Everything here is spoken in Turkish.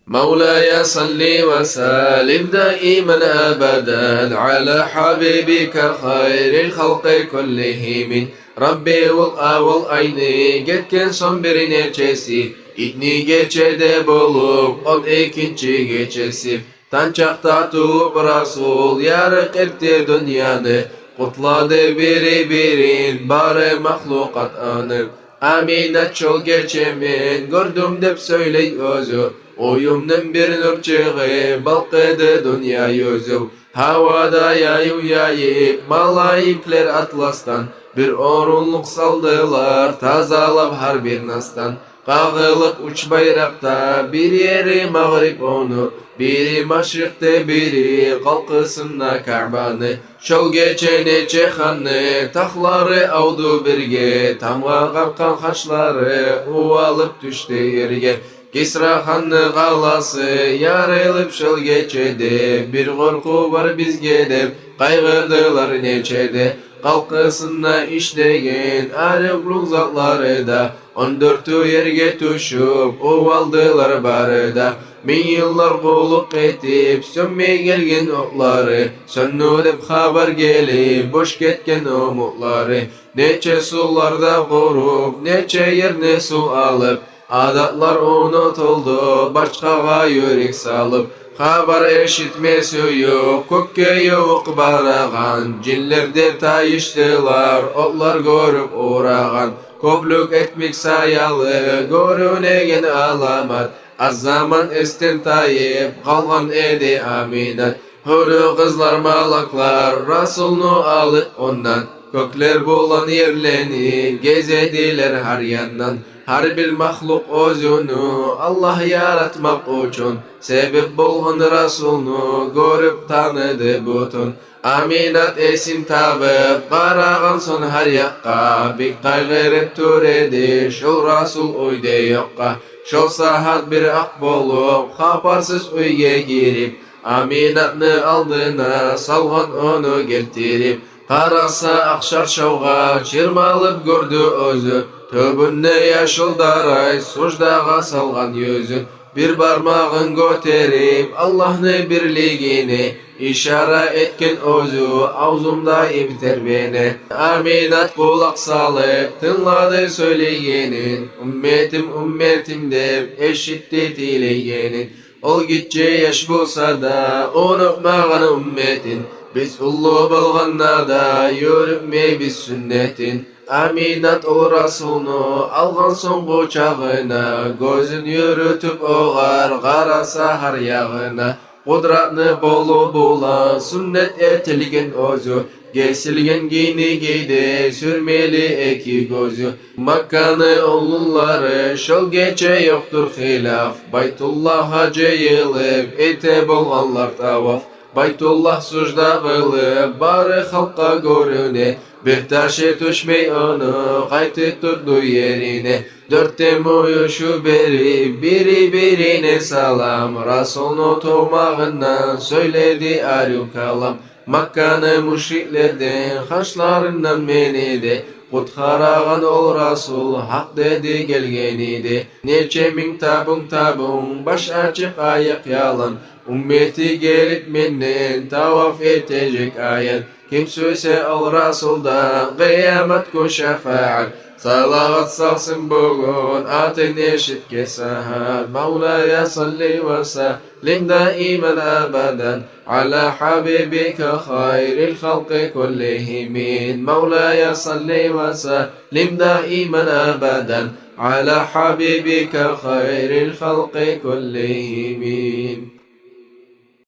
مولاي صل وسلم دائما أبدا على حبيبك خير الخلق كلهم Rabbi ol aynı getken son bir neçesi İkni geçede bulup on ikinci geçesi Tançakta tuğup Rasul yarık etti dünyanı Kutladı birin bari mahlukat anı Aminat çol geçemin gördüm dep söyley özü Oyumdan bir nur çığı balkıdı dünya yüzü Havada yayıp malaikler atlastan Bir orunluk saldılar tazalap har bir nastan Kağılıp uç bayrakta bir yeri mağrib onu Biri maşrikte biri kalkısında Ka'banı Şol geçene çehanı tahları avdu birge Tamga kalkan haşları uvalıp düştü yerge Kisra hanı qalası yarılıp şol geçede Bir korku var bizge dep kaygırdılar neçede Kalkısında işleyen arıqlıq zatları da 14 yerge tuşup uvaldılar barıda Bin yıllar qulluq etip sönmey gelgen okları Sönnüdep haber gelip boş ketken umutları Neçe sularda qurup neçe yerine su alıp Adatlar unutuldu başkaga yürek salıp Haber eşitmesi yok, kökke yok barağan Cinlerde tayıştılar, otlar görüp uğrağan Kopluk etmek sayalı, görünegen alamat Az zaman esten tayip, kalgan edi aminat Hürü kızlar malaklar, Rasulunu alıp ondan Kökler bulan yerleni, gezediler her yandan Her bir mahluk özünü Allah yaratmak üçün Sebep bolğun Rasulunu görüp tanıdı bütün Aminat esin tabıp qarağan son her yakka Bir kaygırıp türedi şol Rasul uyde yokka Şol sahat bir ak bolup haparsız uyge girip Aminatны aldına salğan onu geltirip Qarasa akşar şovğa çırmalıp gördü özü Töbünne yaşıldaray sucdağa salgan yüzün Bir barmağın göterip Allah'ны birligini İşara etken özü Avzumda ibter beni Aminat kulak salıp Tınladı söyleyenin Ümmetim dep eşitti dileyenin Ol gitçe yaş bulsa da Unutmağın ümmetin Biz ullu bulğanna da Yürüpmey biz sünnetin Aminat ol Rasulunu algan son koçağına Gözün yürütüp oğar qarasa har yağına Kudratını bolu bulan sünnet etilgen özü Kesilgen giyni giydi sürmeli eki gözü Makkanı oğulları şol geçe yoktur hilaf Baytullah'a ceyilip ete bolğanlar tavaf Baytullah sucda kılıp bari halka görüne Bir taşı düşmey onu kaytı tuttu yerine Dörtte uyuşu beri biri birine salam Rasul'un tomağından söyledi aryu kalam Makkanı müşriklerden haşlarından menidi Kutkarağan ol Rasul hak dedi gelgenidi Neçe min tabun baş açık ayak yalan Ümmeti gelip menden tavaf edecek ayet Kim söylese al Rasul'da kıyamet kun şefaat Salavat salsın bugün atın eşit kesahat Mevlaya salli ve sellim daimen abadan Ala habibike hayril halqi kullihimin Mevlaya salli ve sellim daimen abadan Ala habibike hayril halqi kullihimin